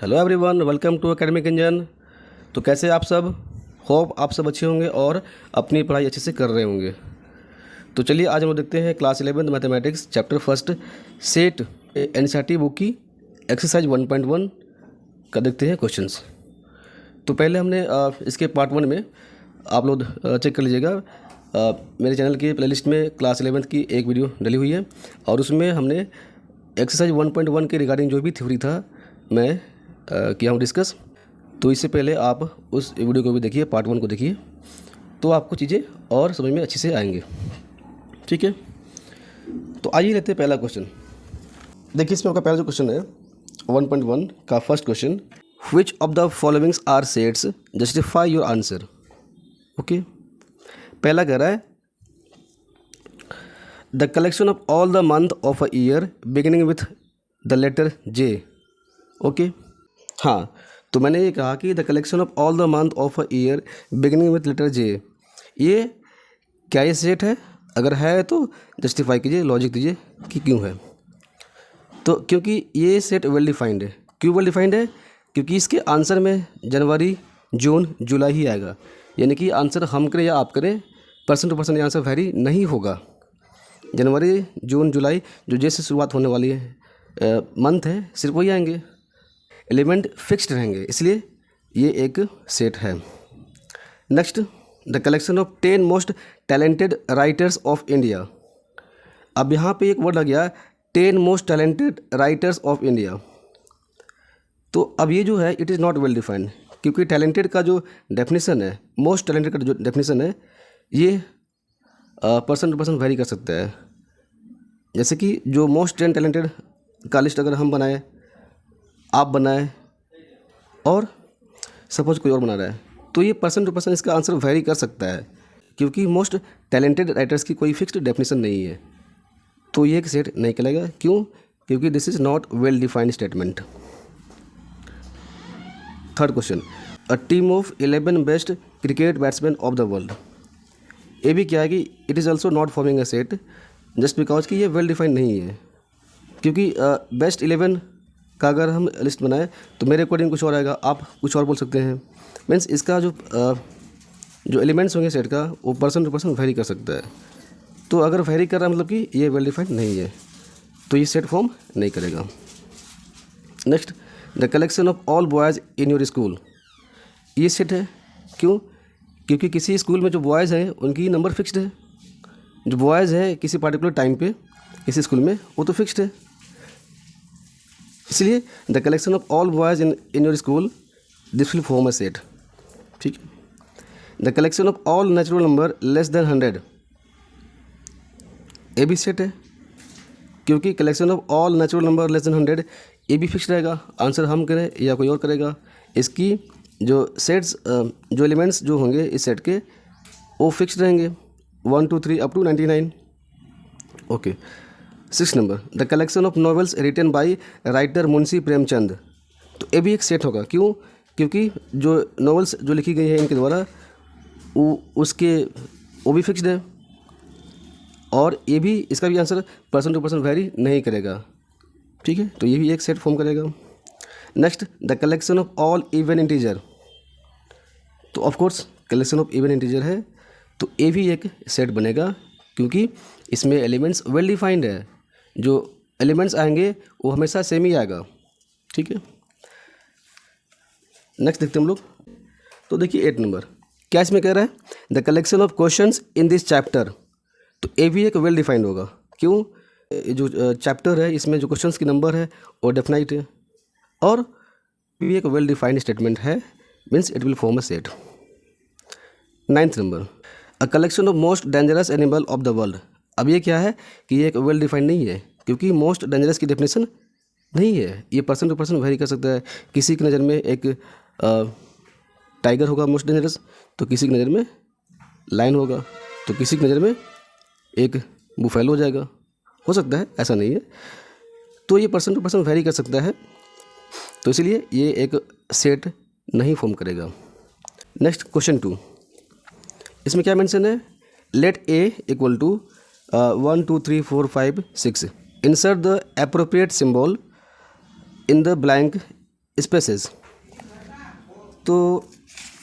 Hello everyone, welcome to academic engine. तो कैसे आप सब? होप आप सब अच्छे होंगे और अपनी पढ़ाई अच्छे से कर रहे होंगे। तो चलिए आज हम लोग देखते हैं class 11 mathematics chapter first set NCERT book की एक्सरसाइज 1.1 का देखते हैं क्वेश्चंस। तो पहले हमने इसके पार्ट 1 में आप लोग चेक कर लीजिएगा, मेरे चैनल की प्लेलिस्ट में क्लास 11 की एक वीडियो डली हुई है और उसमें हमने एक्सरसाइज 1.1 के रिगार्डिंग जो भी थ्योरी था मैं किया हूँ डिस्कस। तो इससे पहले आप उस वीडियो को भी देखिए, पार्ट 1 को देखिए, तो आपको चीज़ें और समझ में अच्छे से आएंगे। ठीक है, तो आइए लेते हैं पहला क्वेश्चन। देखिए इसमें आपका पहला जो क्वेश्चन है 1.1 का first question, which of the followings are sets justify your answer. Okay, पहला कह रहा है the collection of all the month of a year beginning with the letter J. Okay, हाँ, तो मैंने ये कहा कि the collection of all the month of a year beginning with letter J, ये क्या ये सेट है? अगर है तो जस्टिफाई कीजिए, लॉजिक दीजिए कि क्यों है। तो क्योंकि ये सेट वेल डिफाइंड है। क्यों वेल डिफाइंड है? क्योंकि इसके आंसर में जनवरी, जून, जुलाई ही आएगा, यानी कि आंसर हम करें या आप करें, पर्सन टू पर्सन ये आंसर वेरी नहीं होगा। जनवरी, जून, जुलाई जो जे से शुरुआत होने वाली है मंथ है, सिर्फ वही आएंगे, एलिमेंट फिक्स्ड रहेंगे, इसलिए ये एक सेट है। Next, the collection of 10 most talented writers of India. अब यहाँ पे एक वर्ड लग गया 10 most talented writers of India. तो अब ये जो है it is not well defined, क्योंकि टैलेंटेड का जो डेफिनेशन है, मोस्ट टैलेंटेड का जो डेफिनेशन है, ये पर्सन टू पर्सन वेरी कर सकता है। जैसे कि जो मोस्ट 10 टैलेंटेड का लिस्ट अगर हम बनाए, आप बनाए और सपोज कोई और बना रहा है, तो ये पर्सन टू पर्सन इसका आंसर वेरी कर सकता है, क्योंकि मोस्ट टैलेंटेड राइटर्स की कोई फिक्स्ड डेफिनेशन नहीं है। तो ये एक सेट नहीं कहलाएगा। क्यों? क्योंकि this is not well defined statement. Third question, a team of 11 best cricket batsman of the world. ये भी क्या है कि it is also not forming a set just because कि ये वेल डिफाइंड नहीं है। क्योंकि बेस्ट 11 का अगर हम लिस्ट बनाए तो मेरे अकॉर्डिंग कुछ और आएगा, आप कुछ और बोल सकते हैं। मीन्स इसका जो एलिमेंट्स होंगे सेट का, वो पर्सन टू पर्सन वेरी कर सकता है। तो अगर वेरी कर रहा है मतलब कि ये वेल डिफाइंड नहीं है, तो ये सेट फॉर्म नहीं करेगा। Next, the collection of all boys in your school, ये सेट है। क्यों? क्योंकि किसी स्कूल में जो बॉयज़ हैं उनकी नंबर फिक्स्ड है। जो बॉयज़ हैं किसी पार्टिकुलर टाइम पे किसी स्कूल में, वो तो फिक्स्ड है, इसलिए the collection of all boys in your school this will form a set. ठीक है, the collection of all natural number less than 100, ये भी सेट है, क्योंकि collection of all natural number less than 100 ये भी फिक्स रहेगा, आंसर हम करें या कोई और करेगा। इसकी जो सेट्स जो एलिमेंट्स जो होंगे इस सेट के, वो फिक्स रहेंगे 1 2 3 up to 99। Okay, 6 number, the collection of novels written by writer Munshi Premchand. तो ये भी एक सेट होगा। क्यों? क्योंकि जो नॉवेल्स जो लिखी गई है इनके द्वारा, वो भी फिक्स्ड है, और ये भी, इसका भी answer person to person vary नहीं करेगा। ठीक है, तो ये भी एक सेट फॉर्म करेगा। Next, the collection of all even integer. तो of course collection of even integer है, तो ये भी एक सेट बनेगा, क्योंकि इसमें एलिमेंट्स वेल डिफाइंड है। जो एलिमेंट्स आएंगे वो हमेशा सेम ही आएगा। ठीक है, नेक्स्ट देखते हैं हम लोग। तो देखिए 8 नंबर, क्या इसमें कह रहा है? The collection of questions in this chapter. तो ये भी एक वेल डिफाइंड होगा। क्यों? जो चैप्टर है इसमें जो क्वेश्चंस की नंबर है वो डेफिनाइट है, और भी एक वेल डिफाइंड स्टेटमेंट है, means it will form a set. 9th number, a collection of most dangerous animal of the world. अब ये क्या है कि ये एक वेल डिफाइंड नहीं है, क्योंकि मोस्ट डेंजरस की डेफिनेशन नहीं है। ये पर्सन टू पर्सन वेरी कर सकता है। किसी की नज़र में एक टाइगर होगा मोस्ट डेंजरस, तो किसी की नज़र में लायन होगा, तो किसी की नज़र में एक बुफेलो हो जाएगा, हो सकता है, ऐसा नहीं है। तो ये पर्सन टू पर्सन वेरी कर सकता है, तो इसलिए ये एक सेट नहीं फॉर्म करेगा। नेक्स्ट क्वेश्चन 2, इसमें क्या मेंशन है? Let A equal to 1 2 3 4 5 6, insert the appropriate symbol in the blank spaces. तो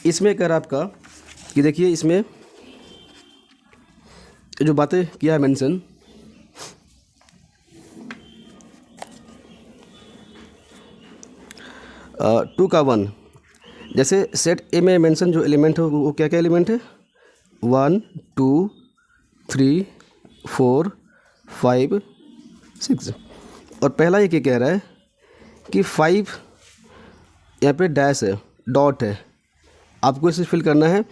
इसमें कह रहा आपका कि देखिए इसमें जो बातें किया है मेंशन, टू का वन, जैसे सेट ए में मेंशन जो एलिमेंट है वो क्या क्या एलिमेंट है, 1 2 3 4 5 6। और पहला ये क्या कह रहा है कि 5 यहाँ पे डैश है, डॉट है, आपको इसे फिल करना है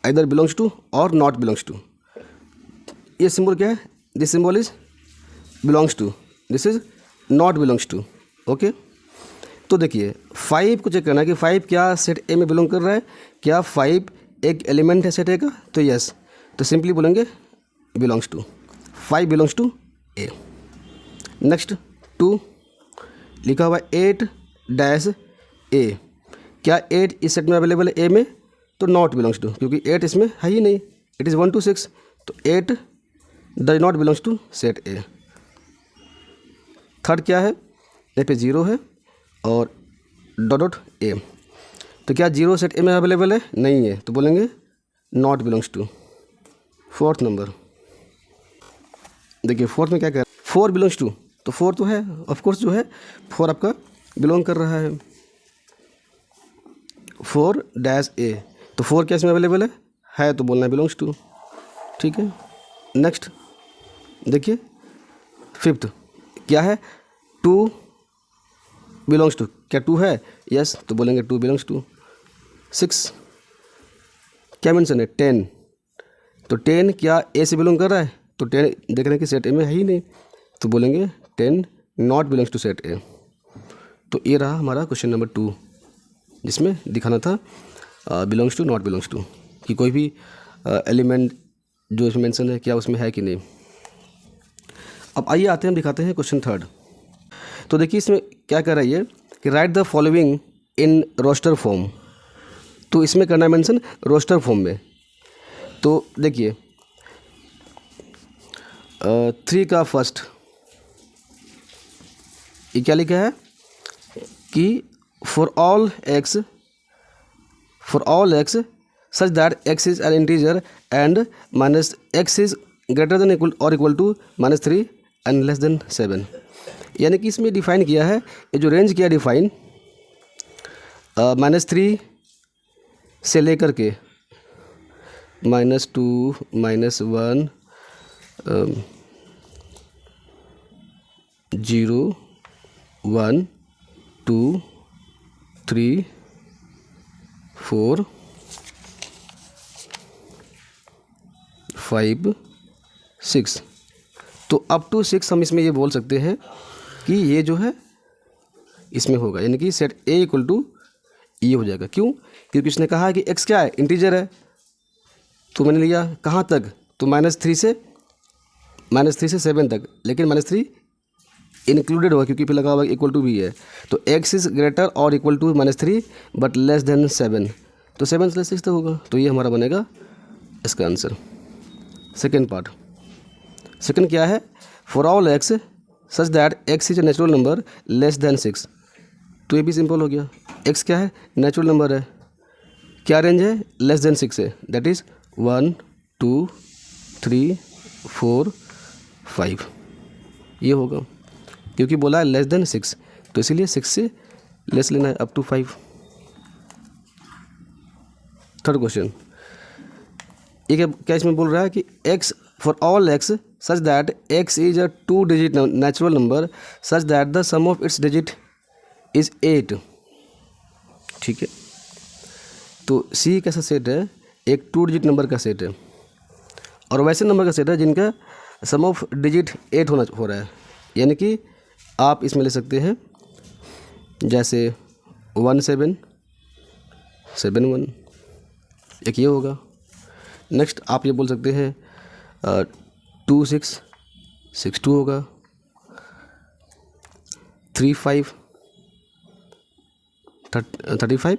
इधर बिलोंग्स टू और नॉट बिलोंग्स टू। ये सिंबल क्या है, this symbol is belongs to, this is not belongs to. Okay, तो देखिए 5 को चेक करना है कि 5 क्या सेट ए में बिलोंग कर रहा है, क्या 5 एक एलिमेंट है सेट ए का, तो यस, तो सिंपली बोलेंगे belongs to, 5 belongs to A. Next 2 लिखा हुआ 8 डैश ए, क्या 8 इस सेट में अवेलेबल है ए में, तो नॉट बिलोंग्स टू, क्योंकि 8 इसमें है ही नहीं, इट इज़ 1 to 6, तो 8 does not belongs to set A. Third क्या है, यहाँ पे 0 है और डॉट डॉट ए, तो क्या 0 सेट ए में अवेलेबल है, नहीं है, तो बोलेंगे not belongs to. Fourth number देखिए, फोर्थ में क्या कह रहा है, 4 बिलोंग्स टू, तो 4 तो है ऑफकोर्स, जो है 4 आपका बिलोंग कर रहा है, 4 डैश ए, तो 4 क्या इसमें अवेलेबल है तो बोलना है बिलोंग्स टू। ठीक है, नेक्स्ट देखिए फिफ्थ क्या है, 2 बिलोंग्स टू, क्या 2 है, यस, तो बोलेंगे 2 बिलोंग्स टू। 6 क्या मेंशन है, 10, तो 10 क्या ए से बिलोंग कर रहा है, तो 10 देख रहे हैं कि सेट ए में है ही नहीं, तो बोलेंगे 10 not belongs to set A. तो ये रहा हमारा क्वेश्चन नंबर 2, जिसमें दिखाना था belongs to not belongs to, कि कोई भी एलिमेंट जो इसमें मेंशन है क्या उसमें है कि नहीं। अब आइए आते हैं, हम दिखाते हैं क्वेश्चन थर्ड। तो देखिए इसमें क्या कर रही है कि write the following in roster form, तो इसमें करना है मेंशन रोस्टर फॉर्म में। तो देखिए 3 का फर्स्ट, ये क्या लिखा है कि for all x such that x is an integer and minus x is greater than और equal to -3 and less than 7। यानी कि इसमें डिफाइन किया है, ये जो रेंज किया डिफाइन -3 से लेकर के -2 -1 0 1 2 3 4 5 6, तो अप टू 6 हम इसमें ये बोल सकते हैं कि ये जो है इसमें होगा, यानी कि सेट ए इक्वल टू ये हो जाएगा। क्यों, क्योंकि उसने कहा है कि एक्स क्या है, इंटीजर है, तो मैंने लिया कहाँ तक, तो -3 से 7 तक, लेकिन -3 इंक्लूडेड होगा क्योंकि फिर लगा हुआ इक्वल टू भी है, तो एक्स इज ग्रेटर और equal to -3 but less than 7, तो 7 से 6 तक होगा, तो ये हमारा बनेगा इसका आंसर। सेकेंड पार्ट, सेकेंड क्या है, for all x such that x is a natural number less than 6, तो ये भी सिंपल हो गया, एक्स क्या है, नेचुरल नंबर है, क्या रेंज है, लेस देन 6 है, दैट इज़ 1 2 3 4 5, ये होगा, क्योंकि बोला है लेस देन 6, तो इसीलिए 6 से लेस लेना है अप टू 5। थर्ड क्वेश्चन, ये क्या इसमें बोल रहा है कि x for all x such that x is a 2 digit natural number such that the sum of its digit is 8। ठीक है, तो C कैसा सेट है, एक 2 डिजिट नंबर का सेट है, और वैसे नंबर का सेट है जिनका सम ऑफ डिजिट 8 हो रहा है, यानी कि आप इसमें ले सकते हैं जैसे 1 7 7 1, एक ये होगा। नेक्स्ट आप ये बोल सकते हैं 2 6 6 2 होगा, 3 5 35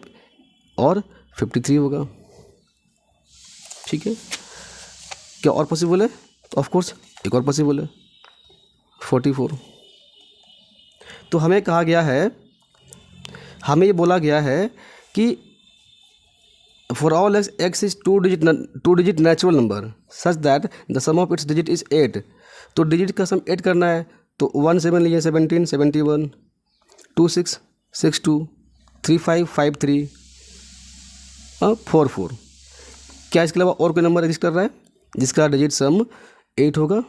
और 53 होगा। ठीक है, क्या और पॉसिबल है, तो ऑफ कोर्स एक और पॉसिबल है 44। तो हमें कहा गया है हमें ये बोला गया है कि for all x is two digit natural number such that the sum of its digit is 8। तो डिजिट का सम 8 करना है, तो 1 7 लिए 17 71 2 6 6 2 3 5 5 3 4 4। क्या इसके अलावा और कोई नंबर एग्जिस्ट कर रहा है जिसका डिजिट सम 8 होगा?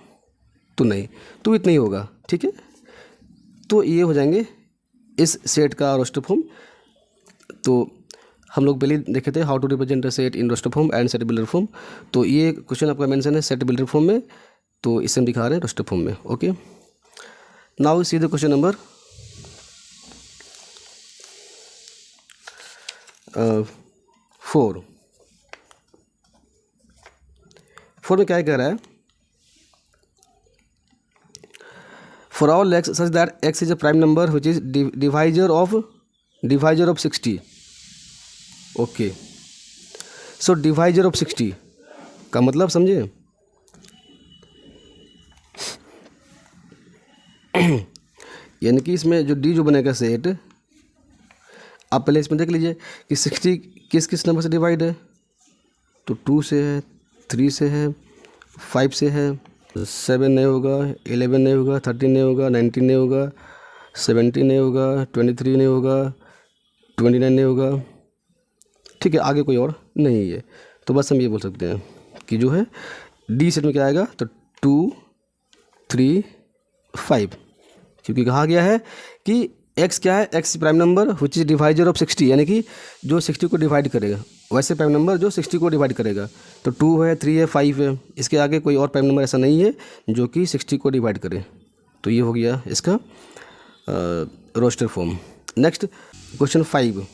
तो नहीं, तो इतना ही होगा। ठीक है, तो ये हो जाएंगे इस सेट का रोस्टर फॉर्म। तो हम लोग पहले देखे थे how to represent a set in roster form and set builder form. तो ये क्वेश्चन आपका मेंशन है सेट बिल्डर फॉर्म में, तो इसे हम दिखा रहे हैं रोस्टर फॉर्म में। Okay, now see the question number 4 में क्या कह रहा है? For all x such that x is a prime number which is divisor of 60। Okay, so divisor of 60 का मतलब समझे? यानी कि इसमें जो डी जो बनेगा सेट, आप पहले इसमें देख लीजिए कि 60 किस किस नंबर से डिवाइड है। तो 2 से है, 3 से है, 5 से है, 7 नहीं होगा, 11 नहीं होगा, 13 नहीं होगा, 19 नहीं होगा, 17 नहीं होगा, 23 नहीं होगा, 29 नहीं होगा। ठीक है, आगे कोई और नहीं है। तो बस हम ये बोल सकते हैं कि जो है डी सेट में क्या आएगा, तो 2 3 5, क्योंकि कहा गया है कि एक्स क्या है, ex prime number which is divisor of 60, यानी कि जो 60 को डिवाइड करेगा, वैसे प्राइम नंबर जो 60 को डिवाइड करेगा। तो 2 है, 3 है, 5 है, इसके आगे कोई और प्राइम नंबर ऐसा नहीं है जो कि 60 को डिवाइड करे। तो ये हो गया इसका रोस्टर फॉर्म। नेक्स्ट क्वेश्चन 5,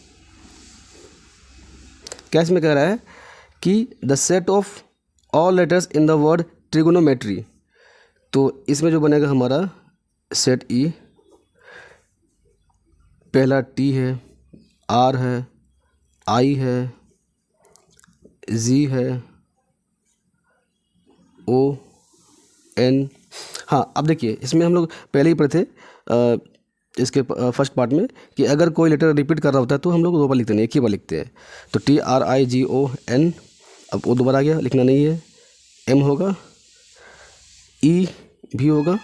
क्या इसमें कह रहा है कि the set of all letters in the word trigonometry. तो इसमें जो बनेगा हमारा सेट ई, पहला टी है, आर है, आई है, जी है, ओ एन। हाँ, अब देखिए इसमें हम लोग पहले ही पढ़े थे इसके फर्स्ट पार्ट में कि अगर कोई लेटर रिपीट कर रहा होता है तो हम लोग 2 बार लिखते नहीं, एक ही बार लिखते हैं। तो T R I G O N, अब ओ 2 बार आ गया, लिखना नहीं है। एम होगा, ई भी होगा,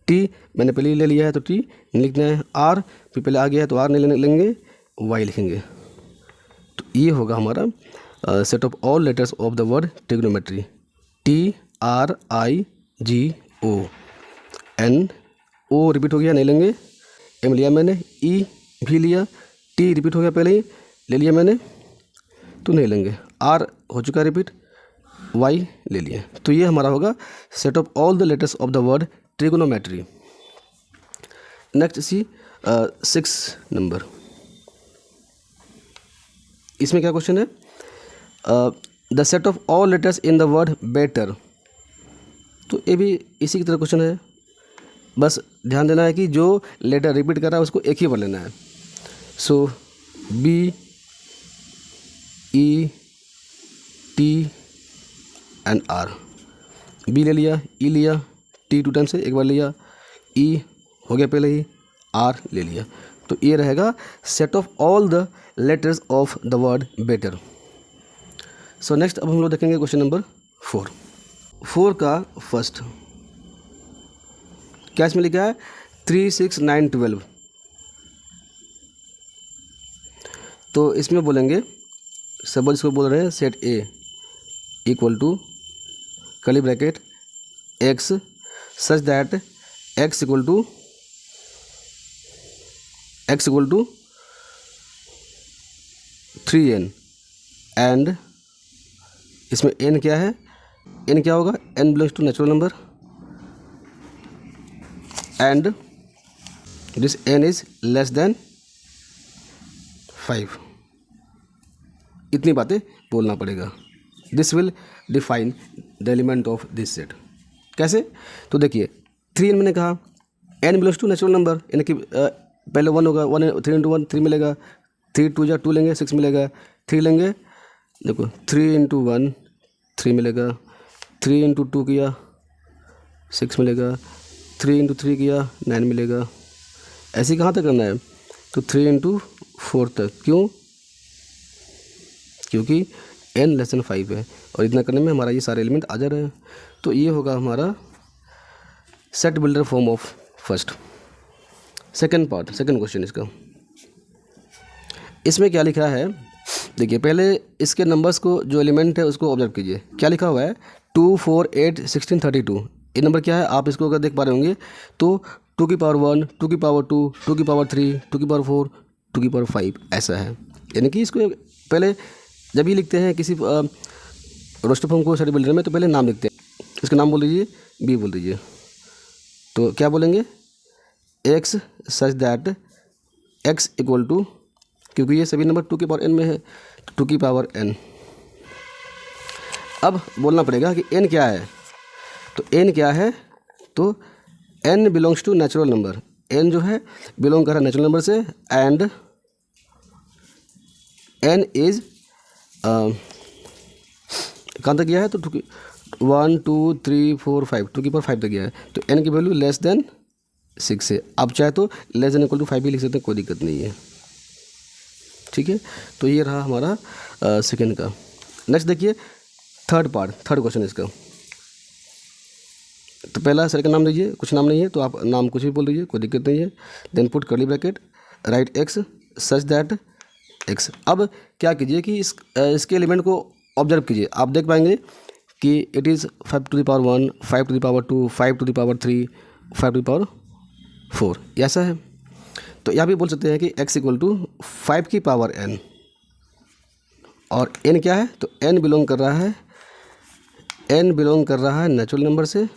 टी मैंने पहले ही ले लिया है तो टी नहीं लिखना है, आर भी पहले आ गया है तो आर नहीं लेंगे, वाई लिखेंगे। तो ये होगा हमारा set of all letters of the word trigonometry. T R I G O N, O repeat हो गया, नहीं लेंगे। एम लिया मैंने, ई भी लिया, टी रिपीट हो गया पहले ही, ले लिया मैंने तो नहीं लेंगे। आर हो चुका रिपीट, वाई ले लिए। तो ये हमारा होगा set of all the letters of the word trigonometry. Next C 6 number, इसमें क्या क्वेश्चन है? The set of all letters in the word better. तो ये भी इसी की तरह क्वेश्चन है, बस ध्यान देना है कि जो लेटर रिपीट कर रहा है उसको एक ही बार लेना है। So B E T and R, B ले लिया, ई लिया, टी 2 टाइम से एक बार लिया, ई हो गया पहले ही, आर ले लिया। तो ये रहेगा set of all the letters of the word better. So next अब हम लोग देखेंगे क्वेश्चन नंबर 4 का फर्स्ट। क्या इसमें लिखा है? 3 6 9 12। तो इसमें बोलेंगे सब इसको बोल रहे हैं set A equal to curly bracket x such that x equal to 3n and इसमें n क्या है? n क्या होगा? n belongs to natural number and this n is less than 5। इतनी बातें बोलना पड़ेगा। This will define the element of this set. कैसे? तो देखिए 3n मैंने कहा, n belongs to natural number, यानी कि पहले 1 होगा, 1 3 इंटू 1 3 मिलेगा, 3 2 जा 2 लेंगे 6 मिलेगा, 3 लेंगे, देखो 3 इंटू 1 3 मिलेगा, 3 इंटू 2 किया 6 मिलेगा, 3 इंटू 3 किया 9 मिलेगा। ऐसे ही कहाँ तक करना है? तो 3 इंटू 4 तक। क्यों? क्योंकि n लेस देन 5 है और इतना करने में हमारा ये सारे एलिमेंट आ जा रहे हैं। तो ये होगा हमारा set builder form of first. Second part, second question इसका, इसमें क्या लिखा है देखिए। पहले इसके नंबर्स को, जो एलिमेंट है उसको ऑब्जर्व कीजिए। क्या लिखा हुआ है? 2, 4, 8, 16, 32। ये नंबर क्या है? आप इसको अगर देख पा रहे होंगे तो 2 की पावर 1, 2 की पावर 2, 2 की पावर 3, 2 की पावर 4, 2 की पावर 5 ऐसा है। यानी कि इसको पहले जब भी लिखते हैं किसी रोस्टर फॉर्म को सेट बिल्डर में, तो पहले नाम लिखते हैं। इसका नाम बोल दीजिए, बी बोल दीजिए। तो क्या बोलेंगे? X such that x equal to, क्योंकि ये सभी नंबर 2 की पावर n में है, 2 की पावर n। अब बोलना पड़ेगा कि n क्या है। तो n क्या है? तो n belongs to natural number. n जो है बिलोंग कर रहा है नेचुरल नंबर से, एंड n इज कहाँ तक गया है? तो 1, 2, 3, 4, 5, 2 की पावर 5 तक गया है। तो n की वैल्यू लेस देन 6 है। आप चाहे तो लेस देन इक्वल टू 5 भी लिख सकते हैं, कोई दिक्कत नहीं है। ठीक है, तो ये रहा हमारा सेकेंड का। नेक्स्ट देखिए थर्ड पार्ट, थर्ड क्वेश्चन इसका। तो पहला सर का नाम दीजिए, कुछ नाम नहीं है तो आप नाम कुछ भी बोल दीजिए, कोई दिक्कत नहीं है। Then put curly bracket, write x such that x. अब क्या कीजिए कि इसके एलिमेंट को ऑब्जर्व कीजिए। आप देख पाएंगे कि it is 5 to the power 1, 5 to the power 2, 5 to the power 3, 5 to the power 4 ऐसा है। तो यहाँ भी बोल सकते हैं कि x इक्वल टू 5 की पावर n, और n क्या है? तो n बिलोंग कर रहा है नेचुरल नंबर से,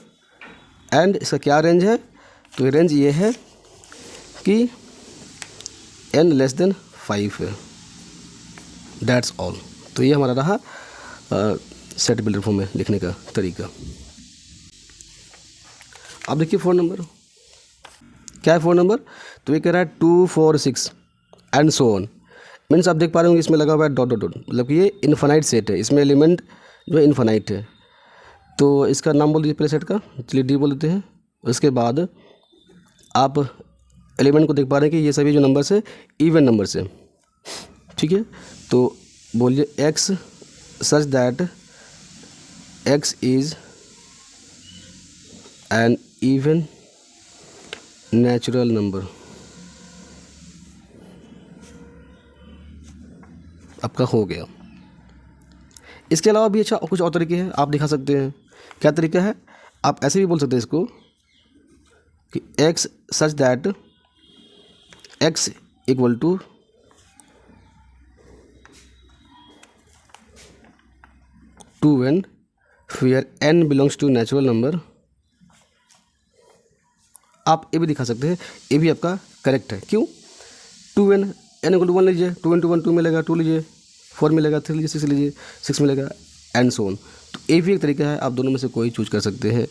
एंड इसका क्या रेंज है? तो रेंज ये है कि n लेस देन 5 है। That's all. तो ये हमारा रहा सेट बिल्डर फॉर्म में लिखने का तरीका। अब देखिए 4 नंबर, क्या है 4 नंबर? तो ये कह रहा है 2, 4, 6 एंड सो ऑन। मीन्स आप देख पा रहे होंगे इसमें लगा हुआ है डॉट डॉट डॉट, मतलब कि ये इन्फानाइट सेट है, इसमें एलिमेंट जो है इन्फानाइट है। तो इसका नाम बोल दीजिए पहले सेट का, चलिए डी बोल देते हैं। उसके बाद आप एलिमेंट को देख पा रहे हैं कि ये सभी जो नंबर्स है इवन नंबर्स है। ठीक है, तो बोलिए x such that x is N even natural number. आपका हो गया। इसके अलावा भी अच्छा कुछ और तरीके हैं, आप दिखा सकते हैं। क्या तरीका है? आप ऐसे भी बोल सकते हैं इसको कि x such that x equal to 2n where n belongs to natural number. आप ये भी दिखा सकते हैं, ये भी आपका करेक्ट है। क्यों? 2n, n इक्वल टू 1 लीजिए, 2 इंटू 1 2 मिलेगा, 2 लीजिए, 4 मिलेगा, 3 लीजिए, 6 लीजिए, 6 मिलेगा, एंड सो ऑन। तो ये भी एक तरीका है, आप दोनों में से कोई चूज कर सकते हैं,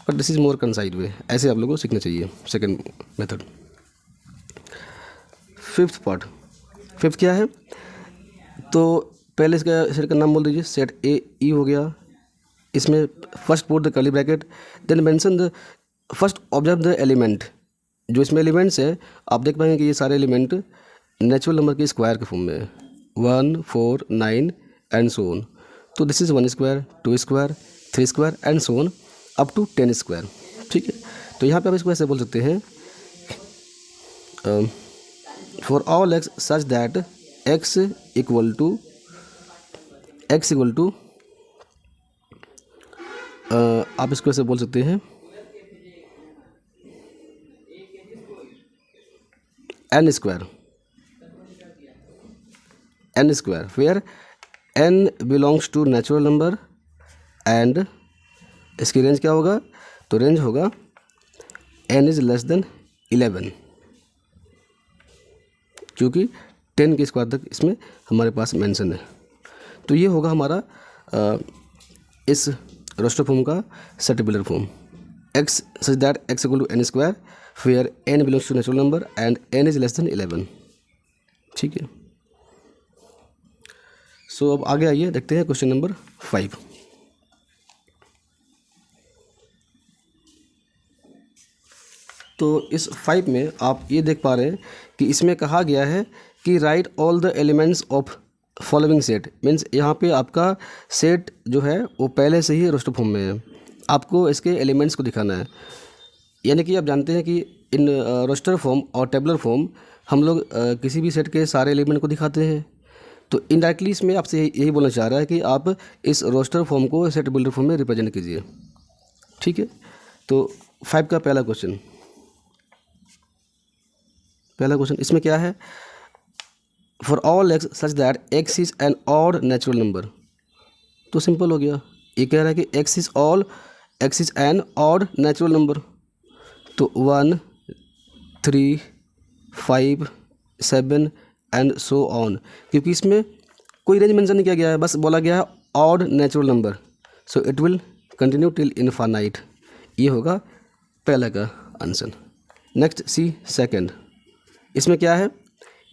but this is more concise way. ऐसे आप लोगों को सीखना चाहिए second method. Fifth part, fifth क्या है? तो पहले इसका सेट का नाम बोल दीजिए। सेट ए ई हो गया। इसमें first put the curly bracket, then mention the first observe the element. जो इसमें एलिमेंट्स है आप देख पाएंगे कि ये सारे एलिमेंट नेचुरल नंबर के स्क्वायर के फॉर्म में है, 1, 4, 9 एंड सो ऑन। तो this is 1 square, 2 square, 3 square and so on up to 10 square. ठीक है, तो यहाँ पे आप इसको ऐसे बोल सकते हैं, for all x such that x equal to आप इसको ऐसे बोल सकते हैं n square where n belongs to natural number, and इसकी रेंज क्या होगा? तो रेंज होगा n इज लेस देन 11, क्योंकि 10 के स्क्वायर तक इसमें हमारे पास मेंशन है। तो ये होगा हमारा इस रोस्टर फॉर्म का set builder form. X such that x equal to n square where n belongs to natural number and n is less than 11। ठीक है, सो अब आगे आइए, देखते हैं क्वेश्चन नंबर 5। तो इस 5 में आप ये देख पा रहे हैं कि इसमें कहा गया है कि right all the elements of following set. Means यहाँ पे आपका सेट जो है वो पहले से ही रोस्टर फॉर्म में है, आपको इसके एलिमेंट्स को दिखाना है। यानी कि आप जानते हैं कि इन रोस्टर फॉर्म और टेबलर फॉर्म हम लोग किसी भी सेट के सारे एलिमेंट को दिखाते हैं। तो इनडायरेक्टली इसमें आपसे यही बोलना चाह रहा है कि आप इस रोस्टर फॉर्म को सेट बिल्डर फॉर्म में रिप्रेजेंट कीजिए। ठीक है, तो 5 का पहला क्वेश्चन इसमें क्या है, for all x such that x is N odd natural number. तो सिंपल हो गया, ये कह रहा है कि x is N odd natural number. तो 1, 3, 5, 7 एंड सो ऑन, क्योंकि इसमें कोई रेंज मेंशन नहीं किया गया है, बस बोला गया है odd natural number, so it will continue till infinite. ये होगा पहला का आंसर। नेक्स्ट सी सेकंड, इसमें क्या है,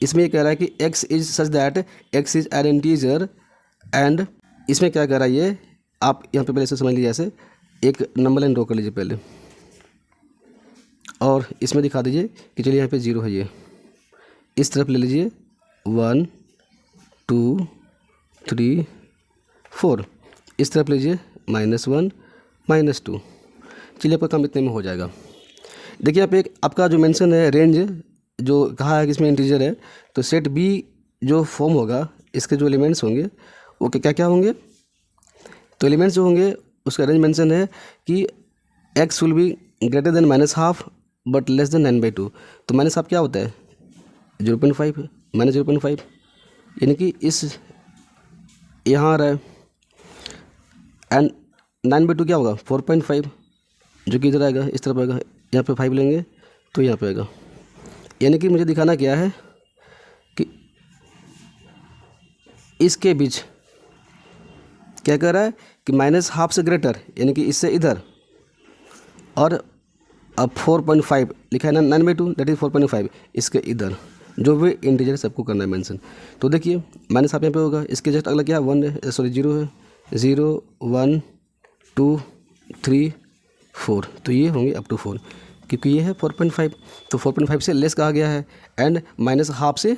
इसमें ये कह रहा है कि x is such that x is an integer and इसमें क्या कह रहा है ये आप यहाँ पे पहले से समझ लीजिए। जैसे एक नंबर लाइन ड्रॉ कर लीजिए पहले और इसमें दिखा दीजिए कि चलिए यहाँ पे 0 है, ये इस तरफ ले लीजिए 1, 2, 3, 4, इस तरफ लीजिए -1, -2। चलिए आपका काम इतने में हो जाएगा। देखिए यहाँ पे एक आपका जो मेंशन है रेंज, जो कहा है कि इसमें इंटीजर है, तो सेट बी जो फॉर्म होगा इसके जो एलिमेंट्स होंगे वो क्या क्या होंगे। तो एलिमेंट्स जो होंगे उसका रेंज मेंशन है कि x will be greater than -½ but less then 9/2। तो -½ क्या होता है 0.5 है, -0.5, यानी कि इस यहाँ आ रहा है। एंड 9/2 क्या होगा 4.5, जो कि इधर आएगा, इस तरफ आएगा, यहाँ पे 5 लेंगे तो यहाँ पे आएगा। यानी कि मुझे दिखाना क्या है कि इसके बीच क्या कर रहा है कि -½ से ग्रेटर, यानी कि इससे इधर, और अब 4.5 लिखा है ना 9/2 दैट इज 4.5, इसके इधर जो भी इंटीजर सबको करना है मेंशन। तो देखिए -½ यहाँ पे होगा, इसके जस्ट अगला क्या 1 है, सॉरी 0 है, 0, 1, 2, 3, 4, तो ये होंगे अप टू 4, क्योंकि ये है 4.5, तो 4.5 से लेस कहा गया है एंड -½ से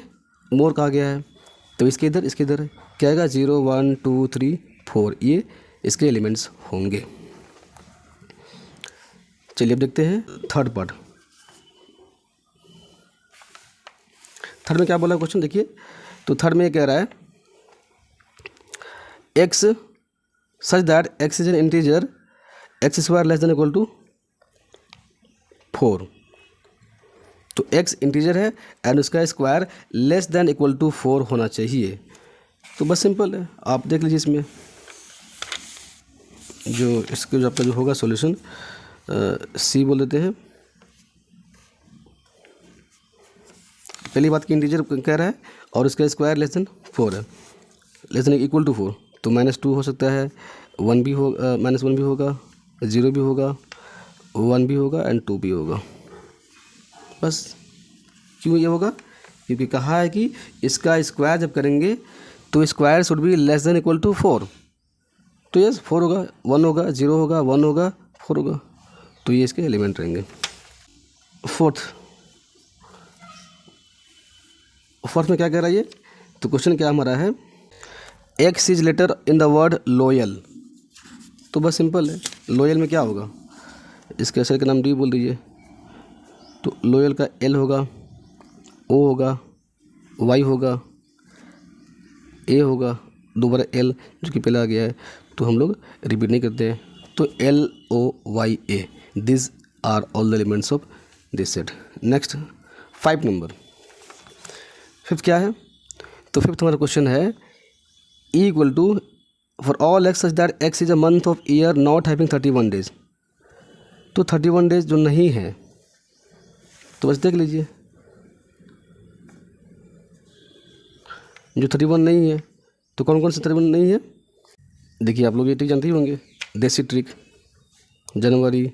मोर कहा गया है। तो इसके इधर क्या आएगा 0, 1, 2, 3, 4, ये इसके एलिमेंट्स होंगे। चलिए अब देखते हैं थर्ड पार्ट। थर्ड में क्या बोला क्वेश्चन देखिए, तो थर्ड में ये कह रहा है x such that x is an integer x² less than equal to 4। तो x इंटीजर है एंड उसका square less than equal to 4 होना चाहिए। तो बस सिंपल है, आप देख लीजिए इसमें जो इसके जो आपका जो होगा सॉल्यूशन सी बोल देते हैं। पहली बात की इंटीजर कह रहा है और उसका स्क्वायर लेस देन 4 है, लेस देन इक्वल टू 4, तो -2 हो सकता है, 1 भी हो, -1 भी होगा, 0 भी होगा, 1 भी होगा एंड 2 भी होगा। बस क्यों ये होगा, क्योंकि कहा है कि इसका स्क्वायर जब करेंगे तो square should be less than equal to 4। तो यस 4 होगा, 1 होगा, 0 होगा, 1 होगा, 4 होगा, तो ये इसके एलिमेंट रहेंगे। फोर्थ में क्या कह रहा है ये, तो क्वेश्चन क्या हमारा है, x is letter in the word loyal. तो बस सिंपल है, लॉयल में क्या होगा, इसके असर का नाम डी बोल दीजिए। तो लॉयल का एल होगा, ओ होगा, वाई होगा, ए होगा, दोबारा एल जो कि पहले आ गया है, तो हम लोग रिपीट नहीं करते हैं। तो LOYA, this are all the elements of this set. Next 5 number, fifth क्या है, तो फिफ्थ हमारा क्वेश्चन है E equal to for all x such that x is a month of year not having 31 days. तो 31 days जो नहीं है, तो बस देख लीजिए जो 31 नहीं है, तो कौन कौन से 31 नहीं है। देखिए आप लोग ये ट्रिक जानते ही होंगे, देसी ट्रिक, जनवरी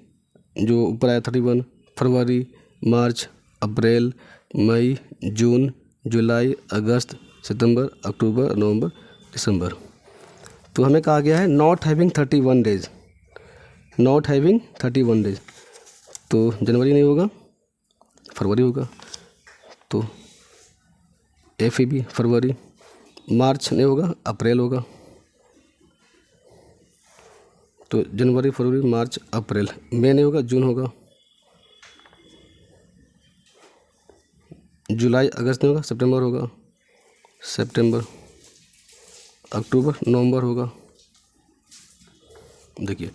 जो ऊपर आया 31, फरवरी, मार्च, अप्रैल, मई, जून, जुलाई, अगस्त, सितंबर, अक्टूबर, नवंबर, दिसंबर। तो हमें कहा गया है not having 31 days, not having 31 days, तो जनवरी नहीं होगा, फरवरी होगा, तो FEB फरवरी। मार्च नहीं होगा, अप्रैल होगा, तो जनवरी फरवरी मार्च अप्रैल। मई नहीं होगा, जून होगा। जुलाई अगस्त नहीं होगा, सितंबर होगा, सितंबर। अक्टूबर नवंबर होगा। देखिए,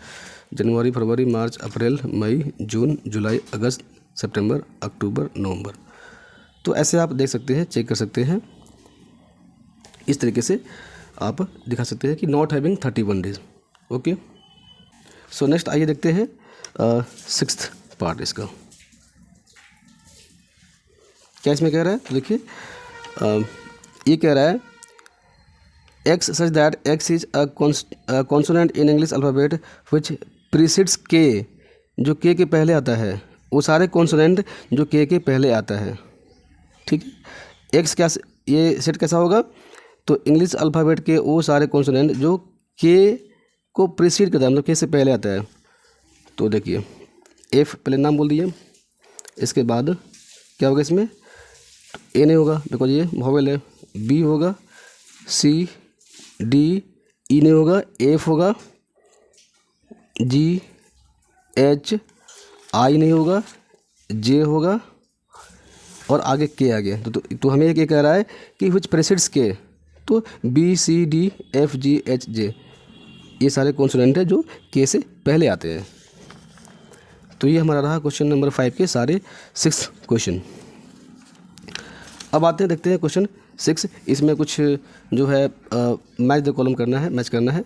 जनवरी फरवरी मार्च अप्रैल मई जून जुलाई अगस्त सितंबर अक्टूबर नवंबर। तो ऐसे आप देख सकते हैं, चेक कर सकते हैं। इस तरीके से आप दिखा सकते हैं कि not having 31 days. Okay, so next आइए देखते हैं 6th पार्ट इसका क्या इसमें कह रहा है। तो देखिए, ये कह रहा है X such that X is a consonant in English alphabet which precedes K, जो K के पहले आता है, वो सारे कॉन्सोनेंट जो K के पहले आता है। ठीक है, X क्या, ये सेट कैसा होगा, तो इंग्लिश अल्फ़ाबेट के वो सारे कॉन्सोनेंट जो K को प्रीसीड करता है, मतलब K से पहले आता है। तो देखिए, F पहले नाम बोल दिए, इसके बाद क्या होगा इसमें, A नहीं होगा बिकॉज ये वॉवेल है, B होगा, C D E नहीं होगा, F होगा, G H I नहीं होगा, J होगा, और आगे K आ गया। तो हमें ये कह रहा है कि विच प्रेसिड्स K, तो B C D F G H J ये सारे कॉन्सोनेंट है जो K से पहले आते हैं। तो ये हमारा रहा क्वेश्चन नंबर 5 के सारे 6 क्वेश्चन। अब आते हैं, देखते हैं क्वेश्चन 6। इसमें कुछ जो है मैच द कॉलम करना है, मैच करना है।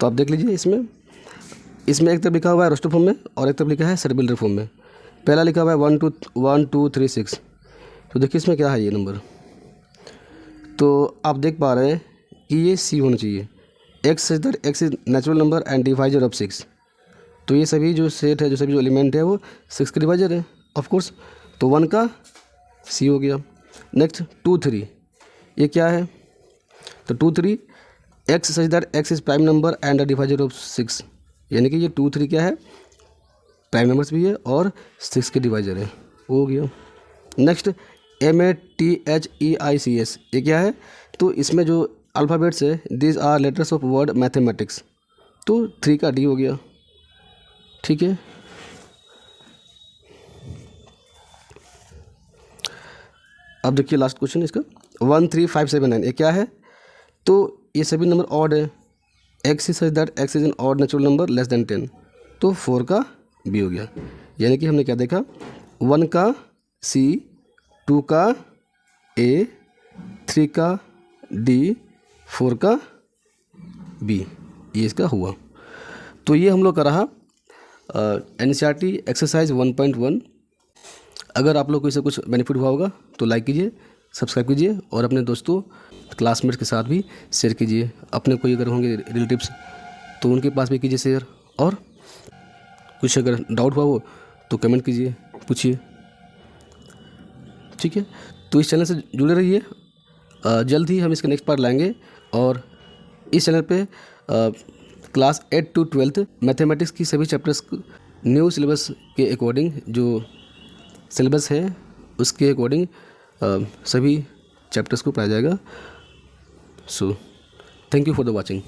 तो आप देख लीजिए, इसमें एक तरफ लिखा हुआ है रोस्टर फॉर्म में और एक तरफ लिखा है सर्बिलर फॉर्म में। पहला लिखा हुआ है 1 2 3 6। तो देखिए इसमें क्या है ये नंबर, तो आप देख पा रहे हैं कि ये C होना चाहिए। X is natural number and divisor of 6। तो ये सभी जो सेट है, जो सभी जो एलिमेंट है वो 6 का डिवाइजर है ऑफकोर्स। तो 1 का C हो गया। नेक्स्ट 2 3, ये क्या है, तो 2 3 X such that X is prime number and the divisor of 6, यानी कि ये 2 3 क्या है, प्राइम नंबर्स भी है और 6 के डिवाइजर है, वो हो गया। नेक्स्ट MATHEICS, ये क्या है, तो इसमें जो अल्फ़ाबेट्स है these are letters of word mathematics, तो 3 का D हो गया। ठीक है, अब देखिए लास्ट क्वेश्चन इसका 1 3 5 7 9, ये क्या है, तो ये सभी नंबर ऑड है। X is such that X is N odd natural number less than 10, तो 4 का B हो गया। यानी कि हमने क्या देखा, 1 का C, 2 का A, 3 का D, 4 का B, ये इसका हुआ। तो ये हम लोग का रहा NCERT एक्सरसाइज 1.1। अगर आप लोग को इससे कुछ बेनिफिट हुआ होगा तो लाइक कीजिए, सब्सक्राइब कीजिए और अपने दोस्तों क्लासमेट्स के साथ भी शेयर कीजिए। अपने कोई अगर होंगे रिलेटिव्स तो उनके पास भी कीजिए शेयर, और कुछ अगर डाउट हुआ हो तो कमेंट कीजिए, पूछिए। ठीक है, तो इस चैनल से जुड़े रहिए, जल्द ही हम इसका नेक्स्ट पार्ट लाएंगे। और इस चैनल पे क्लास 8 to 12 मैथमेटिक्स की सभी चैप्टर्स न्यू सिलेबस के अकॉर्डिंग, जो सिलेबस है उसके अकॉर्डिंग सभी चैप्टर्स को पढ़ाया जाएगा। So thank you for the watching.